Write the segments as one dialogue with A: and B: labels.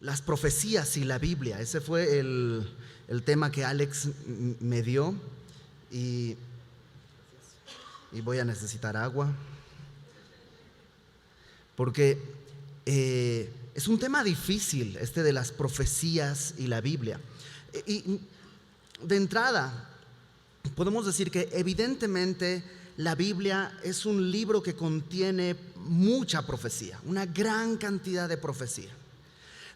A: las profecías y la Biblia. Ese fue el tema que Alex me dio y voy a necesitar agua porque es un tema difícil este de las profecías y la Biblia. Y de entrada podemos decir que evidentemente la Biblia es un libro que contiene mucha profecía, una gran cantidad de profecía.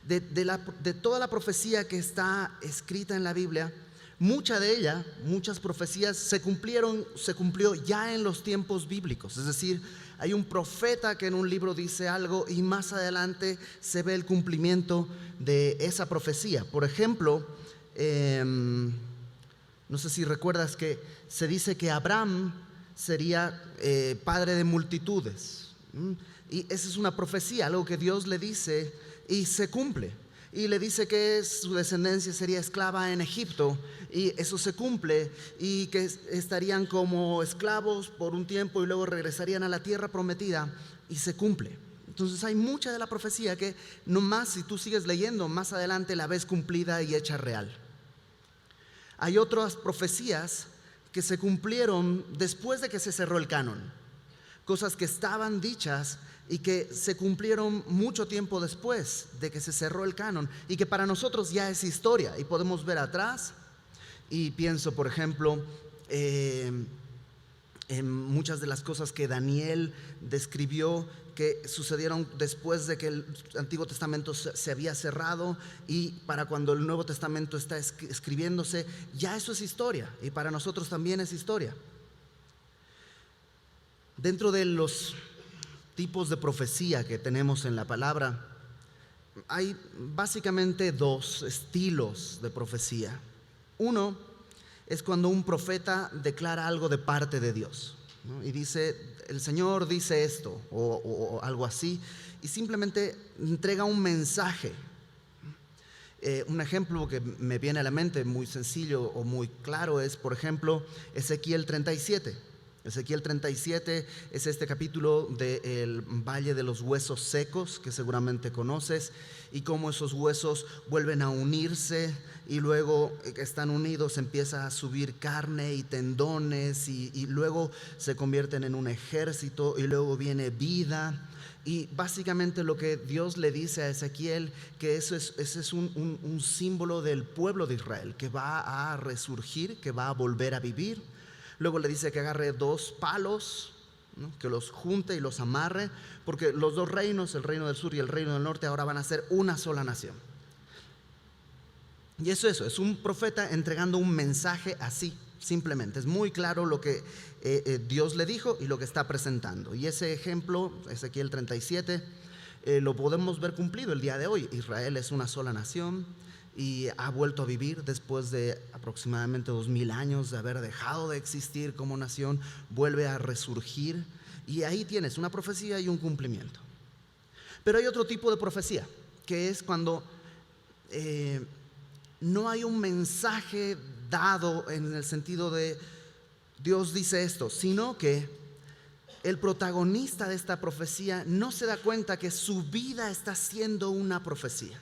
A: De toda la profecía que está escrita en la Biblia, muchas profecías se cumplió ya en los tiempos bíblicos. Es decir, hay un profeta que en un libro dice algo y más adelante se ve el cumplimiento de esa profecía. Por ejemplo, no sé si recuerdas que se dice que Abraham sería padre de multitudes. Y esa es una profecía, algo que Dios le dice y se cumple. Y le dice que su descendencia sería esclava en Egipto, y eso se cumple, y que estarían como esclavos por un tiempo y luego regresarían a la tierra prometida, y se cumple. Entonces hay mucha de la profecía que nomás si tú sigues leyendo más adelante la ves cumplida y hecha real. Hay otras profecías que se cumplieron después de que se cerró el canon, cosas que estaban dichas y que se cumplieron mucho tiempo después de que se cerró el canon y que para nosotros ya es historia y podemos ver atrás. Y pienso, por ejemplo, en muchas de las cosas que Daniel describió que sucedieron después de que el Antiguo Testamento se había cerrado, y para cuando el Nuevo Testamento está escribiéndose, ya eso es historia y para nosotros también es historia. Dentro de los tipos de profecía que tenemos en la palabra, hay básicamente dos estilos de profecía. Uno es cuando un profeta declara algo de parte de Dios, ¿no? Y dice, el Señor dice esto o algo así, y simplemente entrega un mensaje. Un ejemplo que me viene a la mente muy sencillo o muy claro es, por ejemplo, Ezequiel 37. Ezequiel 37 es este capítulo del Valle de los Huesos Secos, que seguramente conoces, y cómo esos huesos vuelven a unirse, y luego que están unidos empieza a subir carne y tendones, y luego se convierten en un ejército, y luego viene vida. Y básicamente lo que Dios le dice a Ezequiel, que ese es un símbolo del pueblo de Israel, que va a resurgir, que va a volver a vivir. Luego le dice que agarre dos palos, ¿no? Que los junte y los amarre, porque los dos reinos, el reino del sur y el reino del norte, ahora van a ser una sola nación. Y eso es un profeta entregando un mensaje así, simplemente. Es muy claro lo que Dios le dijo y lo que está presentando. Y ese ejemplo, Ezequiel 37, lo podemos ver cumplido el día de hoy. Israel es una sola nación y ha vuelto a vivir después de aproximadamente 2000 años de haber dejado de existir como nación, vuelve a resurgir, y ahí tienes una profecía y un cumplimiento. Pero hay otro tipo de profecía, que es cuando no hay un mensaje dado en el sentido de Dios dice esto, sino que el protagonista de esta profecía no se da cuenta que su vida está siendo una profecía,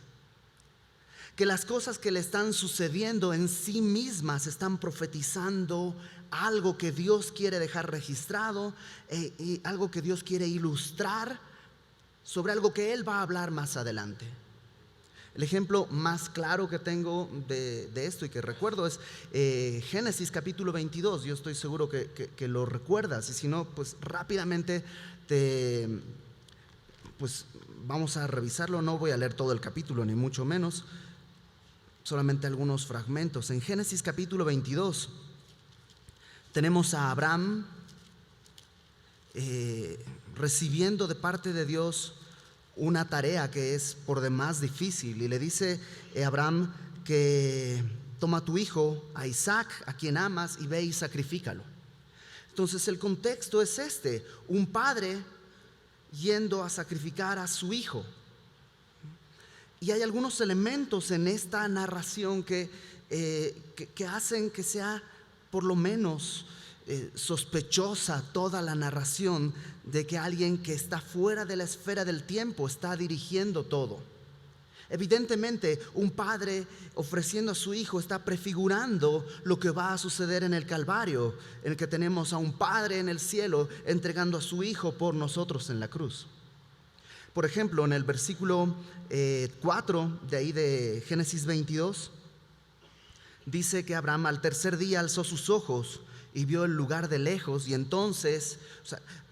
A: que las cosas que le están sucediendo en sí mismas están profetizando algo que Dios quiere dejar registrado, y algo que Dios quiere ilustrar sobre algo que Él va a hablar más adelante. El ejemplo más claro que tengo de esto y que recuerdo es Génesis capítulo 22. Yo estoy seguro que lo recuerdas, y si no, pues rápidamente pues vamos a revisarlo. No voy a leer todo el capítulo, ni mucho menos, solamente algunos fragmentos. En Génesis capítulo 22 tenemos a Abraham recibiendo de parte de Dios una tarea que es por demás difícil, y le dice Abraham que toma a tu hijo, a Isaac, a quien amas, y ve y sacrifícalo. Entonces el contexto es un padre yendo a sacrificar a su hijo. Y hay algunos elementos en esta narración que hacen que sea por lo menos sospechosa toda la narración de que alguien que está fuera de la esfera del tiempo está dirigiendo todo. Evidentemente, un padre ofreciendo a su hijo está prefigurando lo que va a suceder en el Calvario, en el que tenemos a un padre en el cielo entregando a su hijo por nosotros en la cruz. Por ejemplo, en el versículo 4 de ahí de Génesis 22, dice que Abraham al tercer día alzó sus ojos y vio el lugar de lejos, y entonces,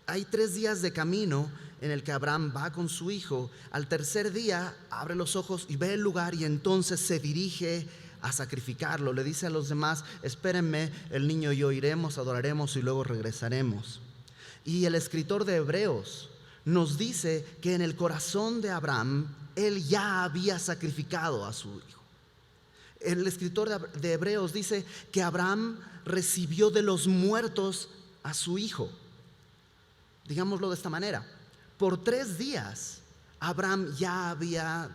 A: hay 3 días de camino en el que Abraham va con su hijo. Al tercer día abre los ojos y ve el lugar, y entonces se dirige a sacrificarlo. Le dice a los demás: espérenme, el niño y yo iremos, adoraremos y luego regresaremos. Y el escritor de Hebreos nos dice que en el corazón de Abraham él ya había sacrificado a su hijo. El escritor de Hebreos dice que Abraham recibió de los muertos a su hijo. Digámoslo de esta manera: por 3 días Abraham ya había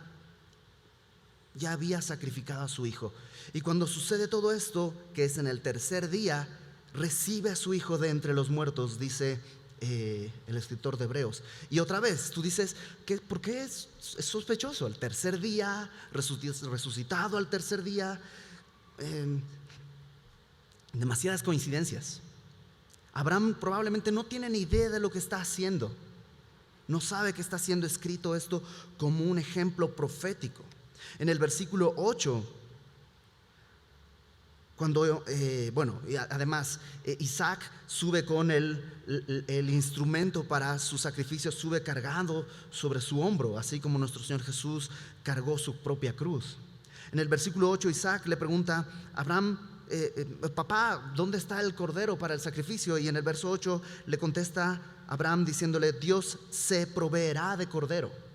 A: sacrificado a su hijo. Y cuando sucede todo esto, que es en el tercer día, recibe a su hijo de entre los muertos, dice el escritor de Hebreos. Y otra vez tú dices, ¿por qué es sospechoso? El tercer día, resucitado al tercer día. Demasiadas coincidencias. Abraham probablemente no tiene ni idea de lo que está haciendo. No sabe que está siendo escrito esto como un ejemplo profético. En el versículo 8, cuando, además Isaac sube con el instrumento para su sacrificio, sube cargado sobre su hombro, así como nuestro Señor Jesús cargó su propia cruz. En el versículo 8 Isaac le pregunta a Abraham: papá, ¿dónde está el cordero para el sacrificio? Y en el verso 8 le contesta Abraham diciéndole: Dios se proveerá de cordero.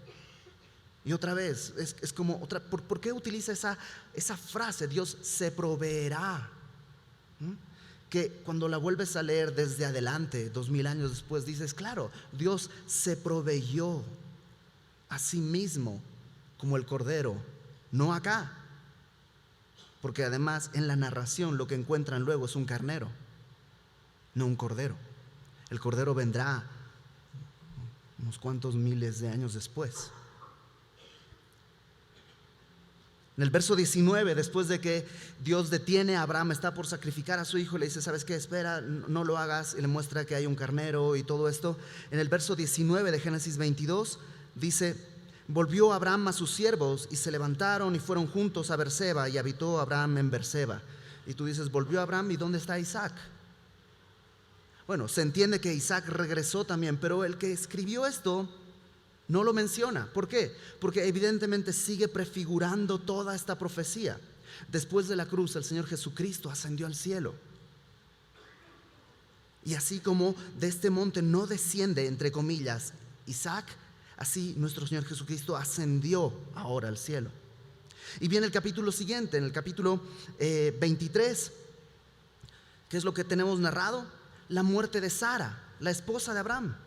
A: Y otra vez, es como otra, ¿por qué utiliza esa frase, Dios se proveerá? Que cuando la vuelves a leer desde adelante, 2000 años después, dices, claro, Dios se proveyó a sí mismo como el cordero, no acá. Porque además en la narración lo que encuentran luego es un carnero, no un cordero. El cordero vendrá unos cuantos miles de años después. En el verso 19, después de que Dios detiene a Abraham, está por sacrificar a su hijo, le dice: ¿sabes qué? Espera, no lo hagas. Y le muestra que hay un carnero y todo esto. En el verso 19 de Génesis 22 dice: volvió Abraham a sus siervos y se levantaron y fueron juntos a Berseba, y habitó Abraham en Berseba. Y tú dices, volvió Abraham, ¿y dónde está Isaac? Bueno, se entiende que Isaac regresó también, pero el que escribió esto no lo menciona. ¿Por qué? Porque evidentemente sigue prefigurando toda esta profecía. Después de la cruz, el Señor Jesucristo ascendió al cielo. Y así como de este monte no desciende, entre comillas, Isaac, así nuestro Señor Jesucristo ascendió ahora al cielo. Y viene el capítulo siguiente, en el capítulo 23, ¿qué es lo que tenemos narrado? La muerte de Sara, la esposa de Abraham.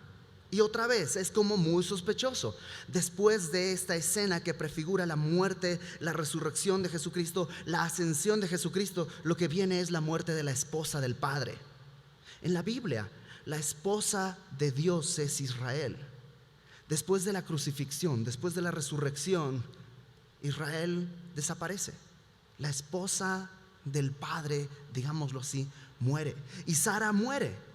A: Y otra vez es como muy sospechoso. Después de esta escena que prefigura la muerte, la resurrección de Jesucristo, la ascensión de Jesucristo, lo que viene es la muerte de la esposa del Padre. En la Biblia, la esposa de Dios es Israel. Después de la crucifixión, después de la resurrección, Israel desaparece. La esposa del Padre, digámoslo así, muere. Y Sara muere.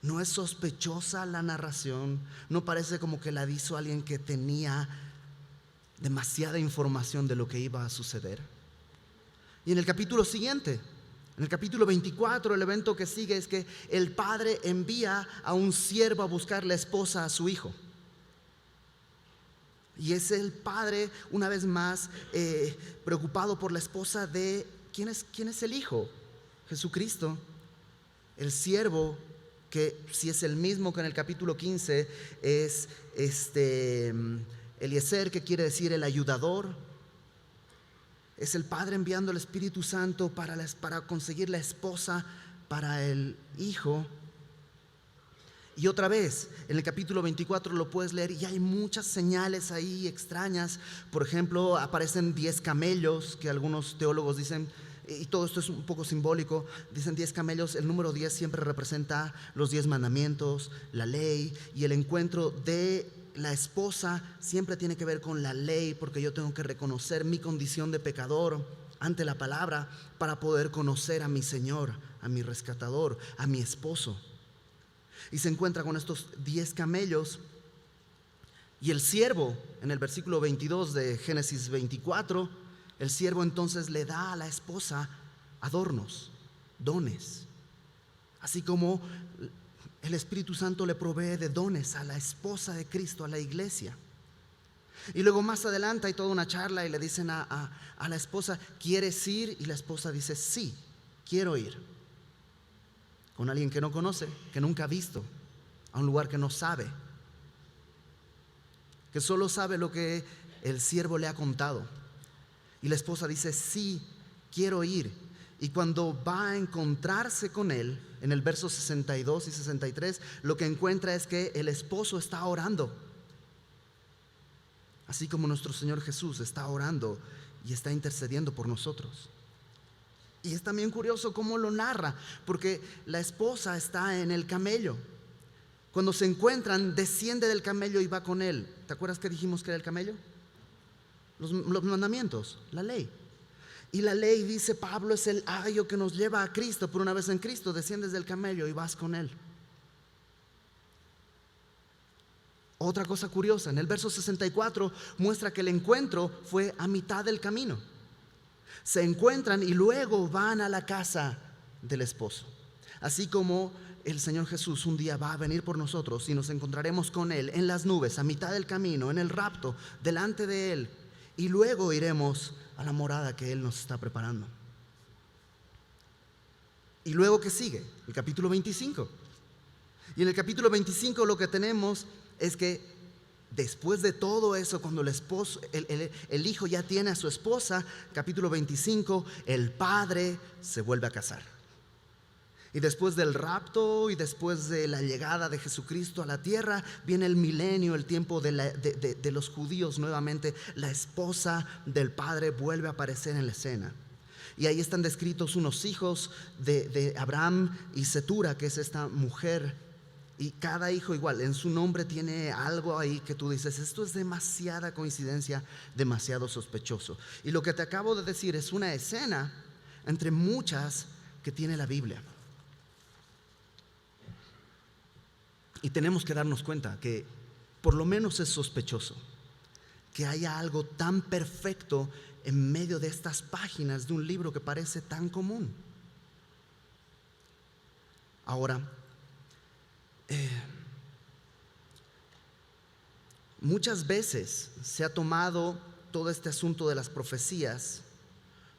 A: ¿No es sospechosa la narración? ¿No parece como que la hizo alguien que tenía demasiada información de lo que iba a suceder? Y en el capítulo siguiente, en el capítulo 24, el evento que sigue es que el padre envía a un siervo a buscar la esposa a su hijo. Y es el padre, una vez más, preocupado por la esposa de... ¿Quién es el hijo? Jesucristo. El siervo, que si es el mismo que en el capítulo 15, es Eliezer, que quiere decir el ayudador. Es el Padre enviando el Espíritu Santo para conseguir la esposa para el hijo. Y otra vez, en el capítulo 24 lo puedes leer y hay muchas señales ahí extrañas. Por ejemplo, aparecen 10 camellos, que algunos teólogos dicen, y todo esto es un poco simbólico, dicen 10 camellos. El número 10 siempre representa los 10 mandamientos, la ley y el encuentro de la esposa siempre tiene que ver con la ley, porque yo tengo que reconocer mi condición de pecador ante la palabra para poder conocer a mi Señor, a mi rescatador, a mi esposo. Y se encuentra con estos 10 camellos. Y el siervo, en el versículo 22 de Génesis 24, el siervo entonces le da a la esposa adornos, dones, así como el Espíritu Santo le provee de dones a la esposa de Cristo, a la iglesia. Y luego más adelante hay toda una charla y le dicen a la esposa, ¿quieres ir? Y la esposa dice, sí, quiero ir. Con alguien que no conoce, que nunca ha visto, a un lugar que no sabe, que solo sabe lo que el siervo le ha contado. Y la esposa dice, sí, quiero ir. Y cuando va a encontrarse con él, en el verso 62 y 63, lo que encuentra es que el esposo está orando. Así como nuestro Señor Jesús está orando y está intercediendo por nosotros. Y es también curioso cómo lo narra, porque la esposa está en el camello. Cuando se encuentran, desciende del camello y va con él. ¿Te acuerdas que dijimos que era el camello? Los mandamientos, la ley. Y la ley, dice Pablo, es el ayo que nos lleva a Cristo. Por una vez en Cristo desciendes del camello y vas con él. Otra cosa curiosa, en el verso 64 muestra que el encuentro fue a mitad del camino. Se encuentran y luego van a la casa del esposo. Así como el Señor Jesús un día va a venir por nosotros y nos encontraremos con Él en las nubes, a mitad del camino, en el rapto, delante de Él. Y luego iremos a la morada que Él nos está preparando. Y luego, ¿qué sigue? El capítulo 25. Y en el capítulo 25 lo que tenemos es que después de todo eso, cuando el hijo ya tiene a su esposa, capítulo 25, el padre se vuelve a casar. Y después del rapto y después de la llegada de Jesucristo a la tierra, viene el milenio, el tiempo de los judíos nuevamente. La esposa del padre vuelve a aparecer en la escena. Y ahí están descritos unos hijos de Abraham y Setura, que es esta mujer. Y cada hijo igual, en su nombre tiene algo ahí que tú dices, esto es demasiada coincidencia, demasiado sospechoso. Y lo que te acabo de decir es una escena entre muchas que tiene la Biblia. Y tenemos que darnos cuenta que por lo menos es sospechoso que haya algo tan perfecto en medio de estas páginas de un libro que parece tan común. Ahora, muchas veces se ha tomado todo este asunto de las profecías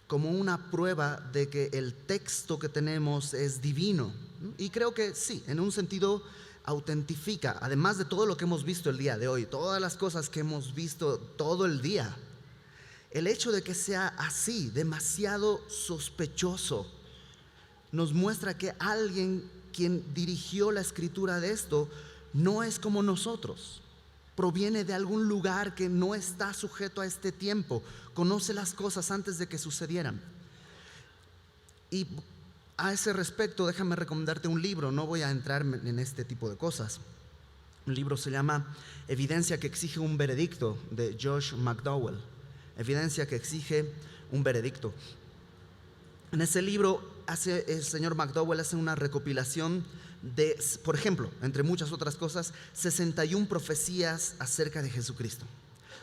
A: como una prueba de que el texto que tenemos es divino. Y creo que sí, en un sentido autentifica, además de todo lo que hemos visto el día de hoy, todas las cosas que hemos visto todo el día, el hecho de que sea así, demasiado sospechoso, nos muestra que alguien quien dirigió la escritura de esto no es como nosotros, proviene de algún lugar que no está sujeto a este tiempo, conoce las cosas antes de que sucedieran. Y a ese respecto, déjame recomendarte un libro, no voy a entrar en este tipo de cosas. Un libro se llama Evidencia que exige un veredicto, de Josh McDowell. Evidencia que exige un veredicto. En ese libro el señor McDowell hace una recopilación de, por ejemplo, entre muchas otras cosas, 61 profecías acerca de Jesucristo.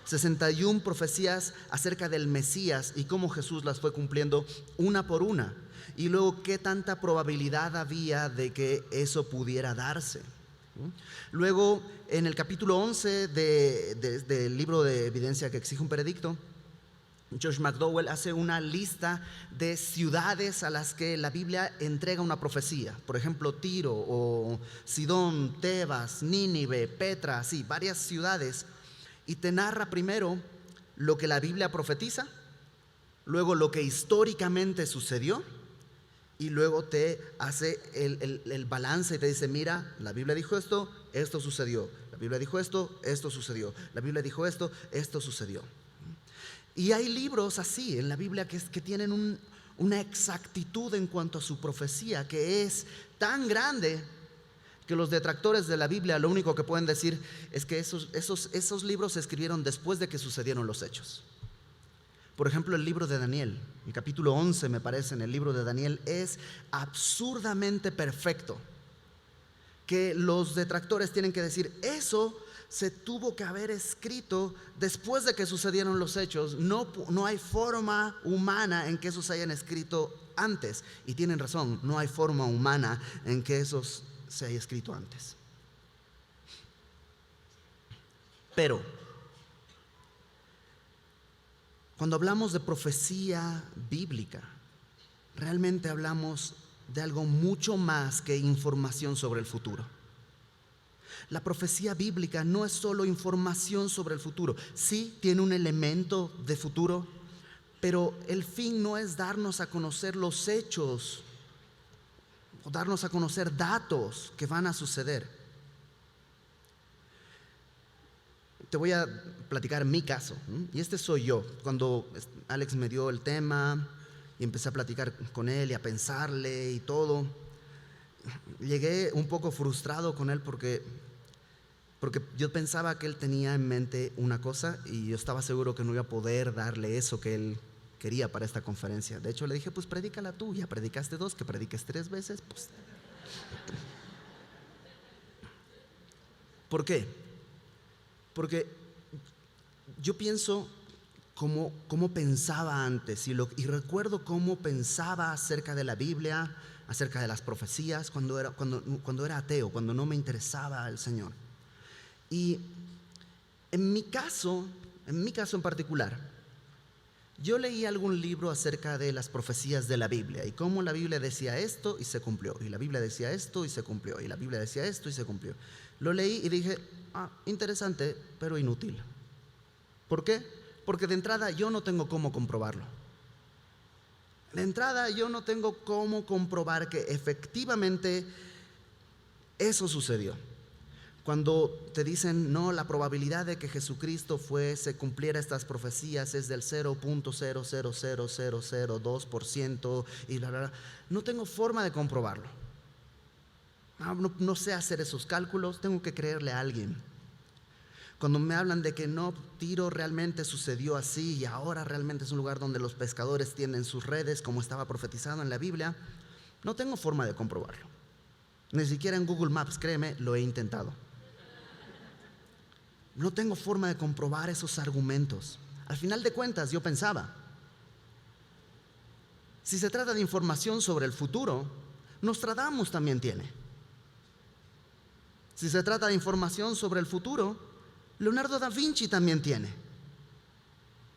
A: 61 profecías acerca del Mesías y cómo Jesús las fue cumpliendo una por una. Y luego qué tanta probabilidad había de que eso pudiera darse. Luego, en el capítulo 11 del libro de Evidencia que exige un veredicto, Josh McDowell hace una lista de ciudades a las que la Biblia entrega una profecía. Por ejemplo, Tiro o Sidón, Tebas, Nínive, Petra, así, varias ciudades. Y te narra primero lo que la Biblia profetiza, luego lo que históricamente sucedió, y luego te hace el balance y te dice, mira, la Biblia dijo esto, esto sucedió. La Biblia dijo esto, esto sucedió. La Biblia dijo esto, esto sucedió. Y hay libros así en la Biblia que tienen una exactitud en cuanto a su profecía, que es tan grande que los detractores de la Biblia lo único que pueden decir es que esos libros se escribieron después de que sucedieron los hechos. Por ejemplo, el libro de Daniel, el capítulo 11 me parece, en el libro de Daniel, es absurdamente perfecto, que los detractores tienen que decir, eso se tuvo que haber escrito después de que sucedieron los hechos. No hay forma humana en que esos se hayan escrito antes. Y tienen razón, no hay forma humana en que esos se haya escrito antes. Pero cuando hablamos de profecía bíblica, realmente hablamos de algo mucho más que información sobre el futuro. La profecía bíblica no es solo información sobre el futuro. Sí, tiene un elemento de futuro, pero el fin no es darnos a conocer los hechos o darnos a conocer datos que van a suceder. Te voy a platicar mi caso, y este soy yo. Cuando Alex me dio el tema y empecé a platicar con él y a pensarle y todo, llegué un poco frustrado con él porque yo pensaba que él tenía en mente una cosa y yo estaba seguro que no iba a poder darle eso que él quería para esta conferencia. De hecho le dije, pues predícala tú, ya predicaste 2, que prediques 3 veces, pues. ¿Por qué? Porque yo pienso cómo pensaba antes y recuerdo cómo pensaba acerca de la Biblia, acerca de las profecías cuando era ateo, cuando no me interesaba el Señor. Y en mi caso en particular, yo leí algún libro acerca de las profecías de la Biblia y cómo la Biblia decía esto y se cumplió, y la Biblia decía esto y se cumplió, y la Biblia decía esto y se cumplió. Lo leí y dije, interesante, pero inútil. ¿Por qué? Porque de entrada yo no tengo cómo comprobarlo. De entrada yo no tengo cómo comprobar que efectivamente eso sucedió. Cuando te dicen, no, la probabilidad de que Jesucristo se cumpliera estas profecías es del 0.000002% y bla, bla, bla, no tengo forma de comprobarlo. No sé hacer esos cálculos, tengo que creerle a alguien. Cuando me hablan de que no, Tiro realmente sucedió así y ahora realmente es un lugar donde los pescadores tienden sus redes como estaba profetizado en la Biblia, no tengo forma de comprobarlo. Ni siquiera en Google Maps, créeme, lo he intentado. No tengo forma de comprobar esos argumentos. Al final de cuentas, yo pensaba, si se trata de información sobre el futuro, Nostradamus también tiene. Si se trata de información sobre el futuro, Leonardo da Vinci también tiene.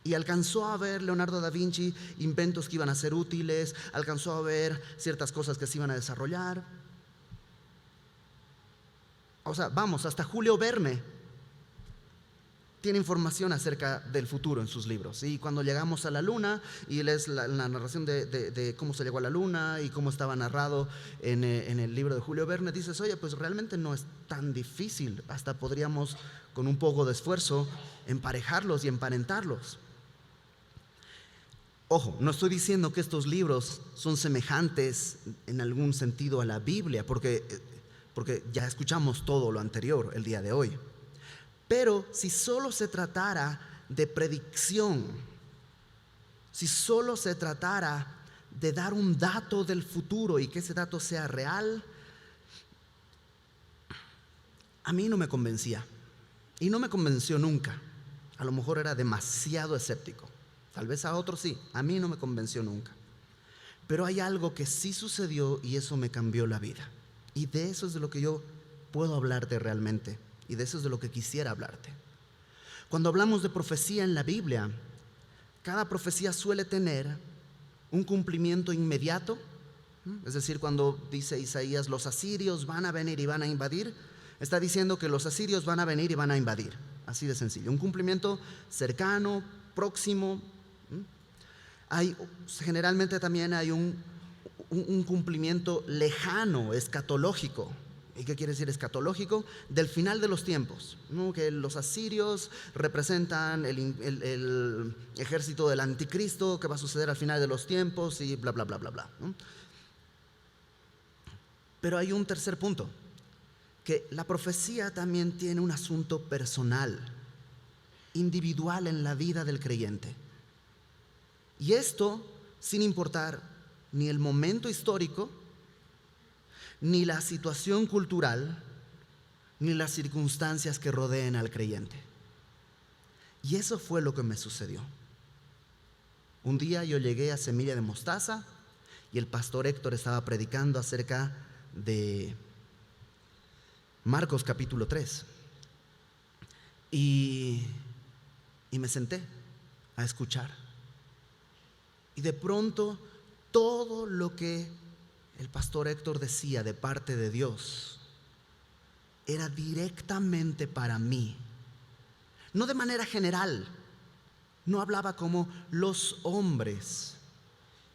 A: Y alcanzó a ver Leonardo da Vinci inventos que iban a ser útiles, alcanzó a ver ciertas cosas que se iban a desarrollar. O sea, hasta Julio Verne tiene información acerca del futuro en sus libros. Y cuando llegamos a la luna y lees la narración de cómo se llegó a la luna y cómo estaba narrado en el libro de Julio Verne, dices, oye, pues realmente no es tan difícil, hasta podríamos con un poco de esfuerzo emparejarlos y emparentarlos. Ojo, no estoy diciendo que estos libros son semejantes en algún sentido a la Biblia, porque ya escuchamos todo lo anterior el día de hoy. Pero si solo se tratara de predicción, si solo se tratara de dar un dato del futuro y que ese dato sea real, a mí no me convencía. Y no me convenció nunca. A lo mejor era demasiado escéptico. Tal vez a otros sí, a mí no me convenció nunca. Pero hay algo que sí sucedió y eso me cambió la vida. Y de eso es de lo que yo puedo hablarte realmente. Y de eso es de lo que quisiera hablarte. Cuando hablamos de profecía en la Biblia, cada profecía suele tener un cumplimiento inmediato. Es decir, cuando dice Isaías, los asirios van a venir y van a invadir, está diciendo que los asirios van a venir y van a invadir. Así de sencillo. Un cumplimiento cercano, próximo. Generalmente también hay un cumplimiento lejano, escatológico. ¿Y qué quiere decir escatológico? Del final de los tiempos, ¿no? Que los asirios representan el ejército del anticristo que va a suceder al final de los tiempos y bla, bla, bla, bla, bla, ¿no? Pero hay un tercer punto. que la profecía también tiene un asunto personal, individual en la vida del creyente. Y esto sin importar ni el momento histórico, ni la situación cultural, ni las circunstancias que rodeen al creyente. Y eso fue lo que me sucedió. Un día yo llegué a Semilla de Mostaza y el pastor Héctor estaba predicando acerca de Marcos capítulo 3. Y me senté a escuchar. Y de pronto todo lo que el pastor Héctor decía de parte de Dios era directamente para mí. No de manera general, no hablaba como los hombres.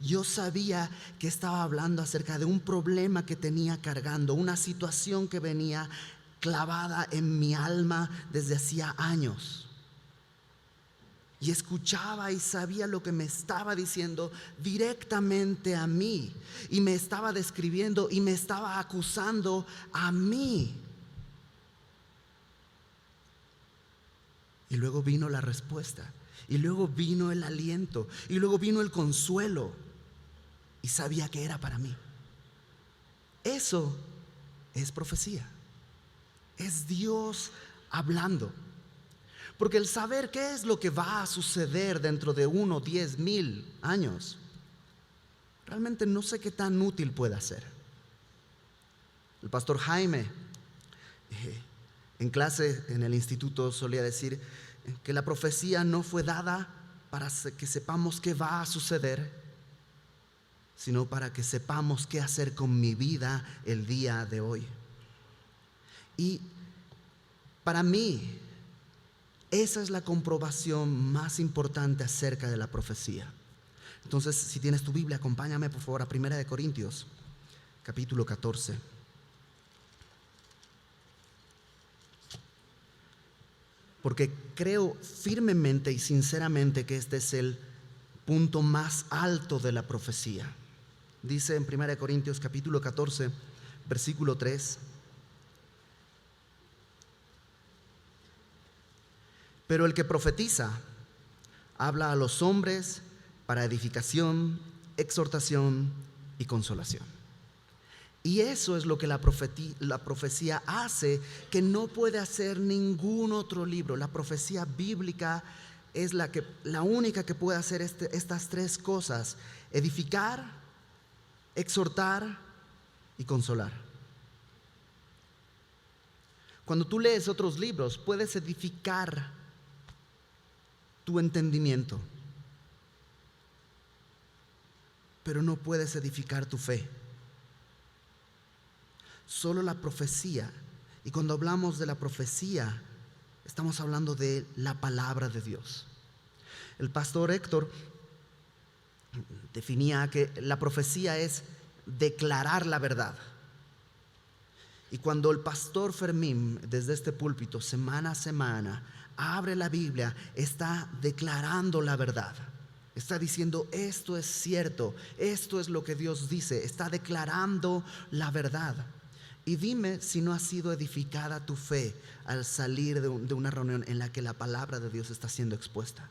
A: Yo sabía que estaba hablando acerca de un problema que tenía cargando, una situación que venía clavada en mi alma desde hacía años. Y escuchaba y sabía lo que me estaba diciendo directamente a mí. Y me estaba describiendo y me estaba acusando a mí. Y luego vino la respuesta. Y luego vino el aliento. Y luego vino el consuelo. Y sabía que era para mí. Eso es profecía. Es Dios hablando. Porque el saber qué es lo que va a suceder dentro de 1, 10, 1000 años, realmente no sé qué tan útil pueda ser. El pastor Jaime, en clase en el instituto, solía decir que la profecía no fue dada para que sepamos qué va a suceder, sino para que sepamos qué hacer con mi vida el día de hoy. Y para mí, esa es la comprobación más importante acerca de la profecía. Entonces, si tienes tu Biblia, acompáñame por favor a 1 Corintios, capítulo 14. Porque creo firmemente y sinceramente que este es el punto más alto de la profecía. Dice en 1 Corintios capítulo 14, versículo 3. Pero el que profetiza habla a los hombres para edificación, exhortación y consolación. Y eso es lo que la profecía hace, que no puede hacer ningún otro libro. La profecía bíblica es la única que puede hacer estas tres cosas: edificar, exhortar y consolar. Cuando tú lees otros libros, puedes edificar tu entendimiento, pero no puedes edificar tu fe. Solo la profecía, y cuando hablamos de la profecía, estamos hablando de la palabra de Dios. El pastor Héctor definía que la profecía es declarar la verdad. Y cuando el pastor Fermín, desde este púlpito, semana a semana, abre la Biblia, está declarando la verdad. Está diciendo: esto es cierto, esto es lo que Dios dice. Está declarando la verdad. Y dime si no ha sido edificada tu fe al salir de una reunión en la que la palabra de Dios está siendo expuesta.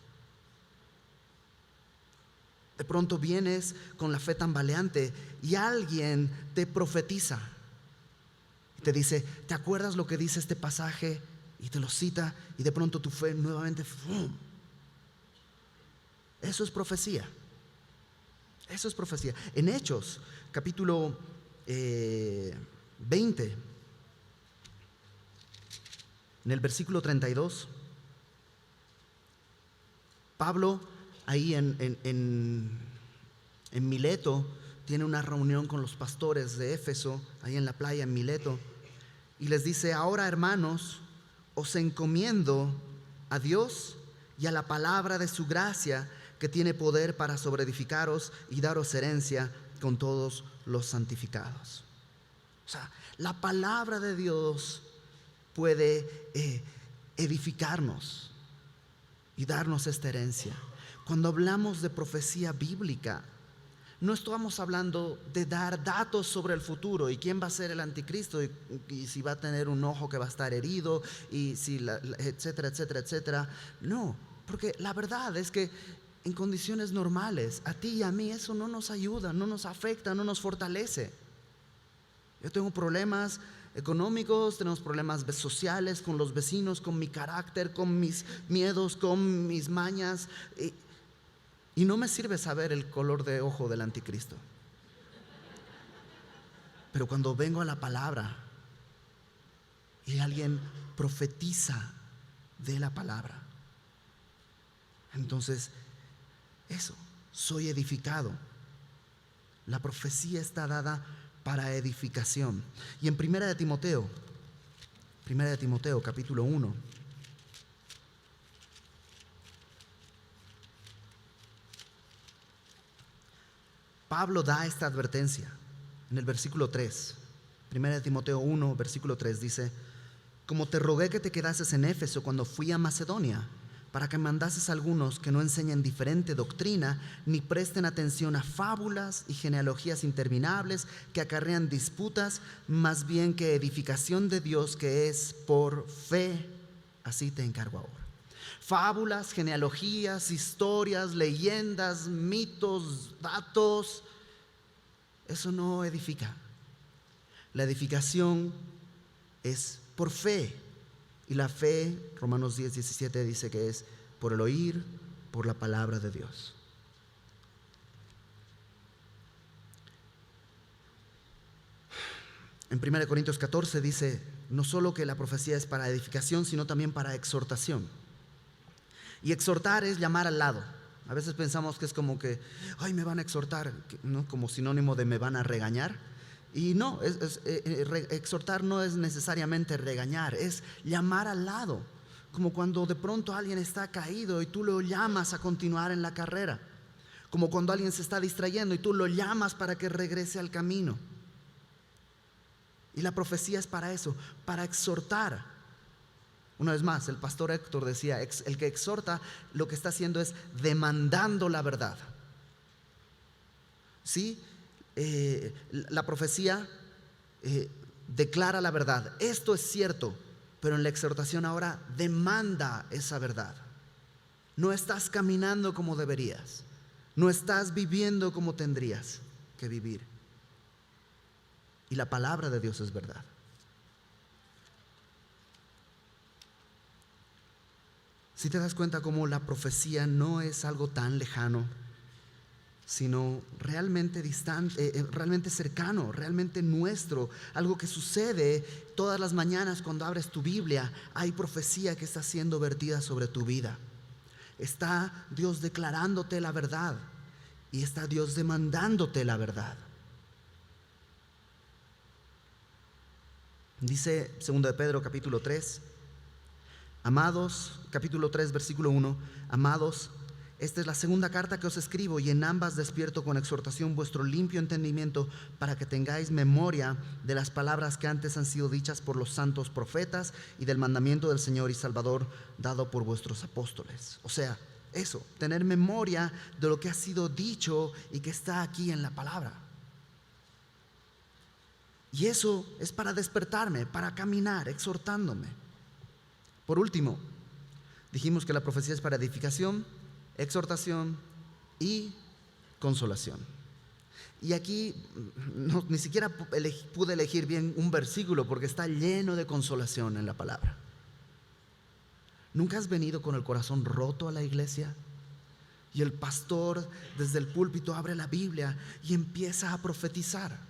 A: De pronto vienes con la fe tambaleante y alguien te profetiza. Te dice: ¿te acuerdas lo que dice este pasaje? Y te lo cita, y de pronto tu fe nuevamente ¡fum! Eso es profecía. Eso es profecía. En Hechos, capítulo 20, en el versículo 32, Pablo ahí en Mileto tiene una reunión con los pastores de Éfeso, ahí en la playa en Mileto, y les dice: ahora, hermanos, os encomiendo a Dios y a la palabra de su gracia, que tiene poder para sobreedificaros y daros herencia con todos los santificados. O sea, la palabra de Dios puede edificarnos y darnos esta herencia. Cuando hablamos de profecía bíblica, No estamos hablando de dar datos sobre el futuro y quién va a ser el anticristo y si va a tener un ojo que va a estar herido y si etcétera, etcétera, etcétera. No, porque la verdad es que en condiciones normales, a ti y a mí eso no nos ayuda, no nos afecta, no nos fortalece. Yo tengo problemas económicos, tenemos problemas sociales con los vecinos, con mi carácter, con mis miedos, con mis mañas. Y no me sirve saber el color de ojo del anticristo. Pero cuando vengo a la palabra y alguien profetiza de la palabra, entonces eso, soy edificado. La profecía está dada para edificación. Y en 1 Timoteo capítulo 1, Pablo da esta advertencia en el versículo 3. 1 Timoteo 1, versículo 3 dice: como te rogué que te quedases en Éfeso cuando fui a Macedonia, para que mandases a algunos que no enseñen diferente doctrina, ni presten atención a fábulas y genealogías interminables que acarrean disputas, más bien que edificación de Dios que es por fe. Así te encargo ahora. Fábulas, genealogías, historias, leyendas, mitos, datos, eso no edifica. La edificación es por fe. Y la fe, Romanos 10, 17 dice que es por el oír, por la palabra de Dios. En 1 Corintios 14 dice, no solo que la profecía es para edificación, sino también para exhortación. Y exhortar es llamar al lado. A veces pensamos que es como que, ay, me van a exhortar, ¿no? Como sinónimo de me van a regañar. Y no, exhortar no es necesariamente regañar, es llamar al lado. Como cuando de pronto alguien está caído y tú lo llamas a continuar en la carrera. Como cuando alguien se está distrayendo y tú lo llamas para que regrese al camino. Y la profecía es para eso, para exhortar. Una vez más, el pastor Héctor decía, el que exhorta lo que está haciendo es demandando la verdad. ¿Sí? La profecía declara la verdad. Esto es cierto, pero en la exhortación ahora demanda esa verdad. No estás caminando como deberías. No estás viviendo como tendrías que vivir. Y la palabra de Dios es verdad. Si te das cuenta cómo la profecía no es algo tan lejano, sino realmente distante, realmente cercano, realmente nuestro, algo que sucede todas las mañanas cuando abres tu Biblia. Hay profecía que está siendo vertida sobre tu vida. Está Dios declarándote la verdad y está Dios demandándote la verdad. Dice 2 de Pedro capítulo 3, amados, capítulo 3 versículo 1, amados, esta es la segunda carta que os escribo, y en ambas despierto con exhortación vuestro limpio entendimiento, para que tengáis memoria de las palabras que antes han sido dichas por los santos profetas y del mandamiento del Señor y Salvador dado por vuestros apóstoles. O sea, eso, tener memoria de lo que ha sido dicho y que está aquí en la palabra. Y eso es para despertarme, para caminar, exhortándome. Por último, dijimos que la profecía es para edificación, exhortación y consolación. Y aquí ni siquiera pude elegir bien un versículo porque está lleno de consolación en la palabra. ¿Nunca has venido con el corazón roto a la iglesia? Y el pastor desde el púlpito abre la Biblia y empieza a profetizar.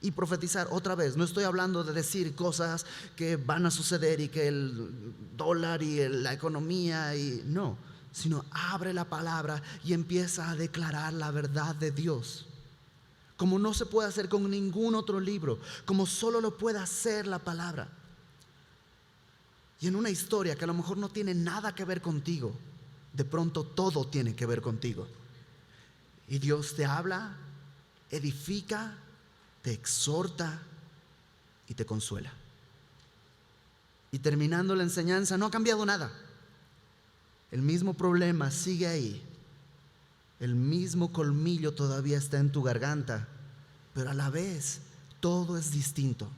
A: Y profetizar otra vez, no estoy hablando de decir cosas que van a suceder y que el dólar y la economía y no, sino abre la palabra y empieza a declarar la verdad de Dios, como no se puede hacer con ningún otro libro, como solo lo puede hacer la palabra. Y en una historia que a lo mejor no tiene nada que ver contigo, de pronto todo tiene que ver contigo. Y Dios te habla, edifica, te exhorta y te consuela. Y terminando la enseñanza, no ha cambiado nada. El mismo problema sigue ahí. El mismo colmillo todavía está en tu garganta, pero a la vez todo es distinto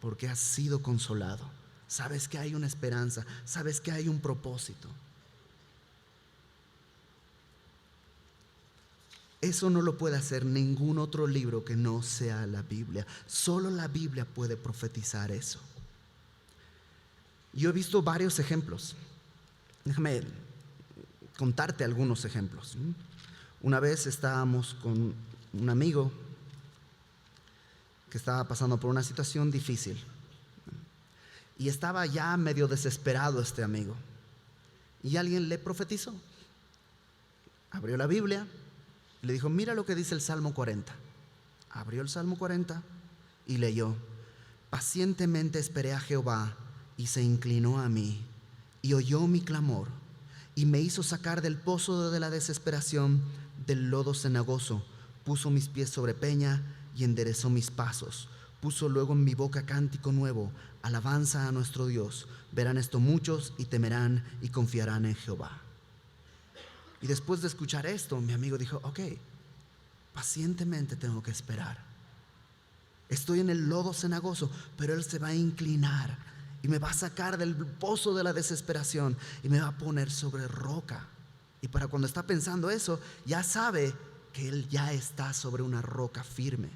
A: porque has sido consolado. Sabes que hay una esperanza, sabes que hay un propósito. Eso no lo puede hacer ningún otro libro que no sea la Biblia. Solo la Biblia puede profetizar eso. Yo he visto varios ejemplos. Déjame contarte algunos ejemplos. Una vez estábamos con un amigo que estaba pasando por una situación difícil y estaba ya medio desesperado este amigo, y alguien le profetizó. Abrió la Biblia y le dijo: mira lo que dice el Salmo 40. Abrió el Salmo 40 y leyó: pacientemente esperé a Jehová y se inclinó a mí y oyó mi clamor y me hizo sacar del pozo de la desesperación, del lodo cenagoso. Puso mis pies sobre peña y enderezó mis pasos. Puso luego en mi boca cántico nuevo, alabanza a nuestro Dios. Verán esto muchos y temerán y confiarán en Jehová. Y después de escuchar esto, mi amigo dijo: ok, pacientemente tengo que esperar. Estoy en el lodo cenagoso, pero Él se va a inclinar y me va a sacar del pozo de la desesperación y me va a poner sobre roca. Y para cuando está pensando eso, ya sabe que Él ya está sobre una roca firme.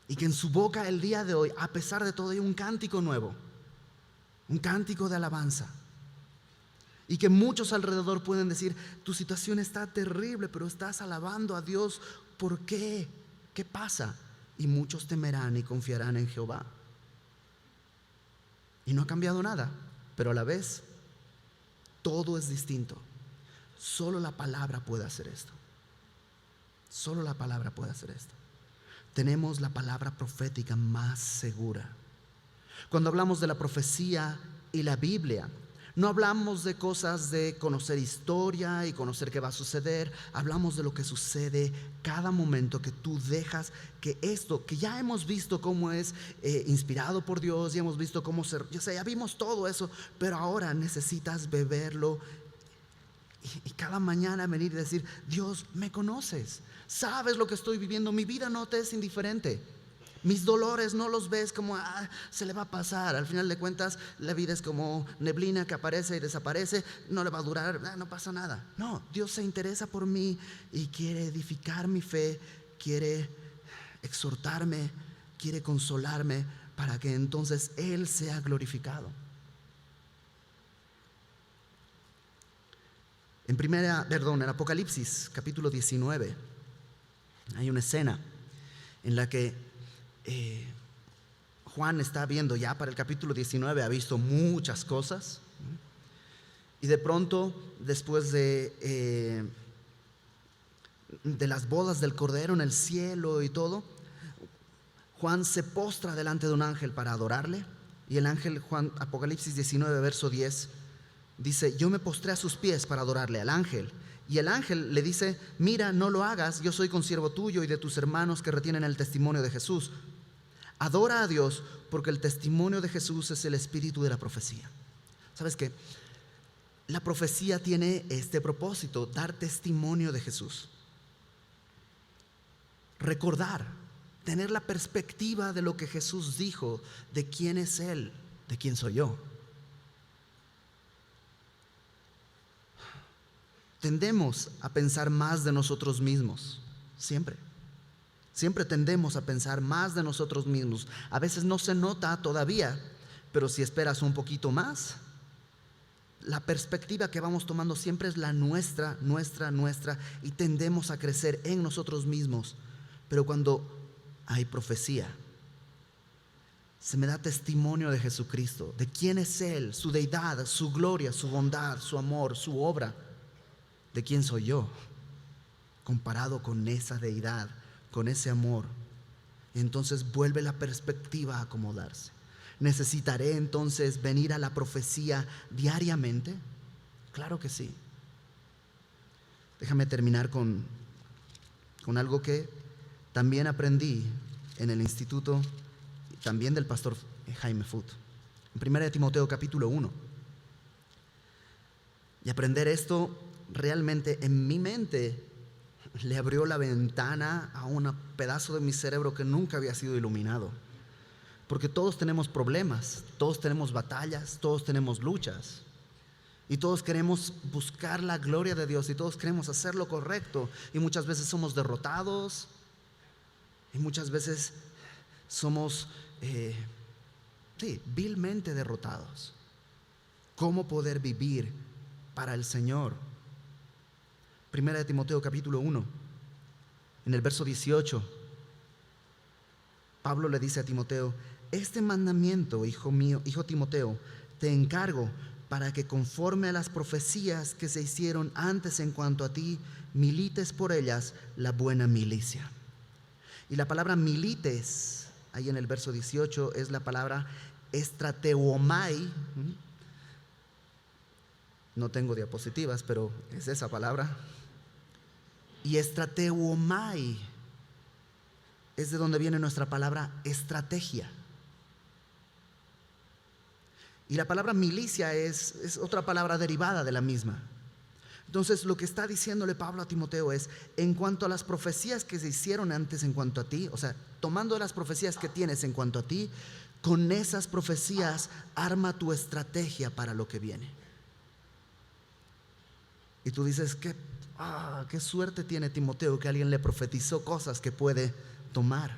A: Y que en su boca el día de hoy, a pesar de todo, hay un cántico nuevo, un cántico de alabanza. Y que muchos alrededor pueden decir: tu situación está terrible, pero estás alabando a Dios. ¿Por qué? ¿Qué pasa? Y muchos temerán y confiarán en Jehová. Y no ha cambiado nada, pero a la vez todo es distinto. Solo la palabra puede hacer esto. Solo la palabra puede hacer esto. Tenemos la palabra profética más segura. Cuando hablamos de la profecía y la Biblia, no hablamos de cosas de conocer historia y conocer qué va a suceder. Hablamos de lo que sucede cada momento que tú dejas que esto, que ya hemos visto cómo es inspirado por Dios, ya hemos visto cómo ya vimos todo eso, pero ahora necesitas beberlo y cada mañana venir y decir: Dios, me conoces, sabes lo que estoy viviendo, mi vida no te es indiferente. Mis dolores no los ves como se le va a pasar. Al final de cuentas, la vida es como neblina que aparece y desaparece. No le va a durar, no pasa nada. No, Dios se interesa por mí y quiere edificar mi fe, quiere exhortarme, quiere consolarme para que entonces Él sea glorificado. En Apocalipsis capítulo 19 hay una escena en la que Juan está viendo ya para el capítulo 19, ha visto muchas cosas, y de pronto, después de las bodas del Cordero en el cielo y todo, Juan se postra delante de un ángel para adorarle. Y el ángel, Apocalipsis 19 verso 10 dice: yo me postré a sus pies para adorarle al ángel. Y el ángel le dice: mira, no lo hagas, yo soy consiervo tuyo y de tus hermanos que retienen el testimonio de Jesús. Adora a Dios, porque el testimonio de Jesús es el espíritu de la profecía. ¿Sabes qué? La profecía tiene este propósito: dar testimonio de Jesús. Recordar, tener la perspectiva de lo que Jesús dijo, de quién es Él, de quién soy yo. Tendemos a pensar más de nosotros mismos, siempre. Siempre tendemos a pensar más de nosotros mismos. A veces no se nota todavía, pero si esperas un poquito más, la perspectiva que vamos tomando siempre es la nuestra, y tendemos a crecer en nosotros mismos. Pero cuando hay profecía, se me da testimonio de Jesucristo, de quién es Él, su deidad, su gloria, su bondad, su amor, su obra. ¿De quién soy yo comparado con esa deidad, con ese amor? Entonces vuelve la perspectiva a acomodarse. ¿Necesitaré entonces venir a la profecía diariamente? Claro que sí. Déjame terminar con algo que también aprendí en el instituto, también del pastor Jaime Foot. En 1 Timoteo capítulo 1. Y aprender esto realmente en mi mente le abrió la ventana a un pedazo de mi cerebro que nunca había sido iluminado. Porque todos tenemos problemas, todos tenemos batallas, todos tenemos luchas. Y todos queremos buscar la gloria de Dios y todos queremos hacer lo correcto. Y muchas veces somos derrotados y muchas veces somos vilmente derrotados. ¿Cómo poder vivir para el Señor? Primera de Timoteo capítulo 1, en el verso 18, Pablo le dice a Timoteo: este mandamiento, hijo mío, hijo Timoteo, te encargo para que conforme a las profecías que se hicieron antes en cuanto a ti, milites por ellas la buena milicia. Y la palabra milites, ahí en el verso 18, es la palabra estrateuomai. No tengo diapositivas, pero es esa palabra. Y estrateuomai es de donde viene nuestra palabra estrategia. Y la palabra milicia es otra palabra derivada de la misma. Entonces lo que está diciéndole Pablo a Timoteo es: en cuanto a las profecías que se hicieron antes en cuanto a ti, o sea, tomando las profecías que tienes en cuanto a ti, con esas profecías arma tu estrategia para lo que viene. Y tú dices: qué suerte tiene Timoteo que alguien le profetizó cosas que puede tomar.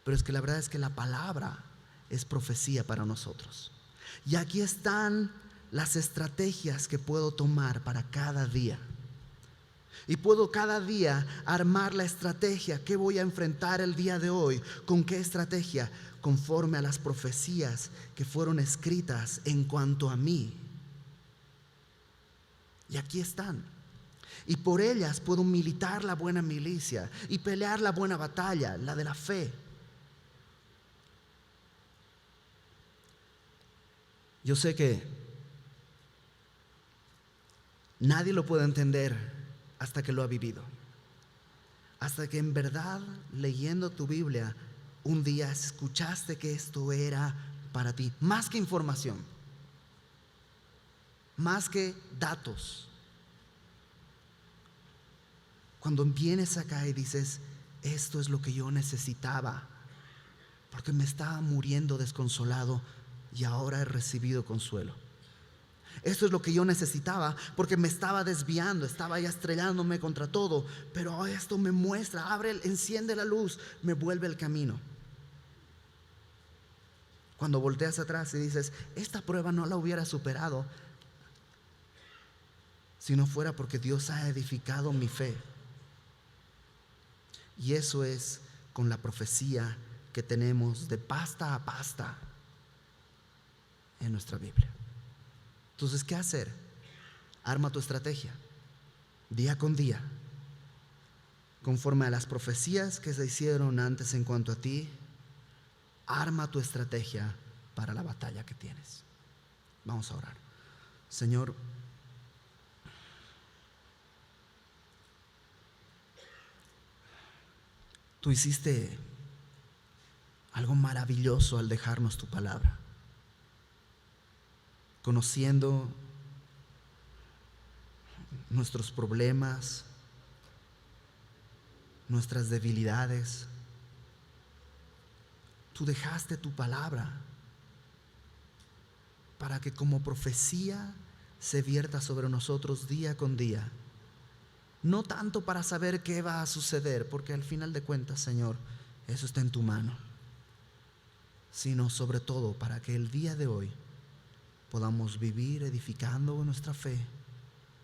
A: Pero es que la verdad es que la palabra es profecía para nosotros. Y aquí están las estrategias que puedo tomar para cada día. Y puedo cada día armar la estrategia que voy a enfrentar el día de hoy. ¿Con qué estrategia? Conforme a las profecías que fueron escritas en cuanto a mí. Y aquí están. Y por ellas puedo militar la buena milicia y pelear la buena batalla, la de la fe. Yo sé que nadie lo puede entender hasta que lo ha vivido. Hasta que en verdad, leyendo tu Biblia, un día escuchaste que esto era para ti. Más que información, más que datos. Cuando vienes acá y dices: esto es lo que yo necesitaba, porque me estaba muriendo desconsolado y ahora he recibido consuelo. Esto es lo que yo necesitaba porque me estaba desviando, estaba ya estrellándome contra todo, pero esto me muestra, enciende la luz, me vuelve el camino. Cuando volteas atrás y dices: esta prueba no la hubiera superado si no fuera porque Dios ha edificado mi fe. Y eso es con la profecía que tenemos de pasta a pasta en nuestra Biblia. Entonces, ¿qué hacer? Arma tu estrategia día con día, conforme a las profecías que se hicieron antes en cuanto a ti. Arma tu estrategia para la batalla que tienes. Vamos a orar. Señor, tú hiciste algo maravilloso al dejarnos tu palabra, conociendo nuestros problemas, nuestras debilidades. Tú dejaste tu palabra para que como profecía se vierta sobre nosotros día con día. No tanto para saber qué va a suceder, porque al final de cuentas, Señor, eso está en tu mano, sino sobre todo para que el día de hoy podamos vivir edificando nuestra fe,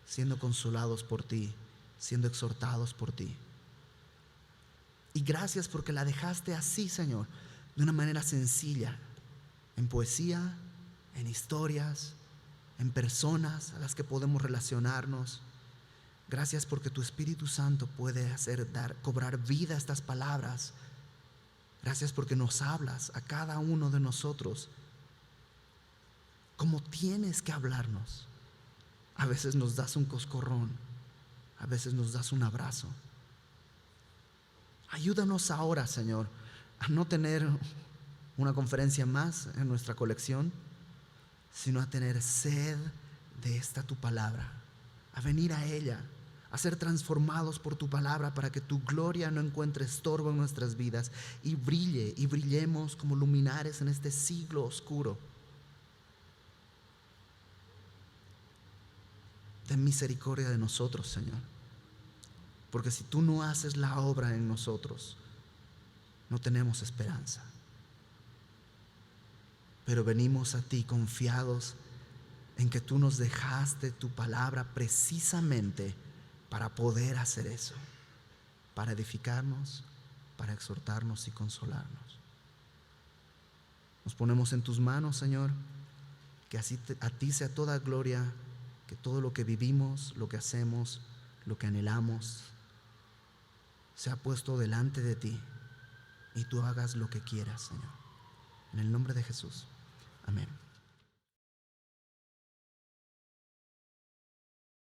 A: siendo consolados por ti, siendo exhortados por ti. Y gracias porque la dejaste así, Señor, de una manera sencilla, en poesía, en historias, en personas a las que podemos relacionarnos. Gracias porque tu Espíritu Santo puede cobrar vida a estas palabras. Gracias porque nos hablas a cada uno de nosotros como tienes que hablarnos. A veces nos das un coscorrón, a veces nos das un abrazo. Ayúdanos ahora, Señor, a no tener una conferencia más en nuestra colección, sino a tener sed de esta tu palabra, a venir a ella, a ser transformados por tu palabra para que tu gloria no encuentre estorbo en nuestras vidas y brille y brillemos como luminares en este siglo oscuro. Ten misericordia de nosotros, Señor, porque si tú no haces la obra en nosotros, no tenemos esperanza. Pero venimos a ti confiados en que tú nos dejaste tu palabra precisamente para poder hacer eso, para edificarnos, para exhortarnos y consolarnos. Nos ponemos en tus manos, Señor, que así a ti sea toda gloria, que todo lo que vivimos, lo que hacemos, lo que anhelamos, sea puesto delante de ti y tú hagas lo que quieras, Señor. En el nombre de Jesús. Amén.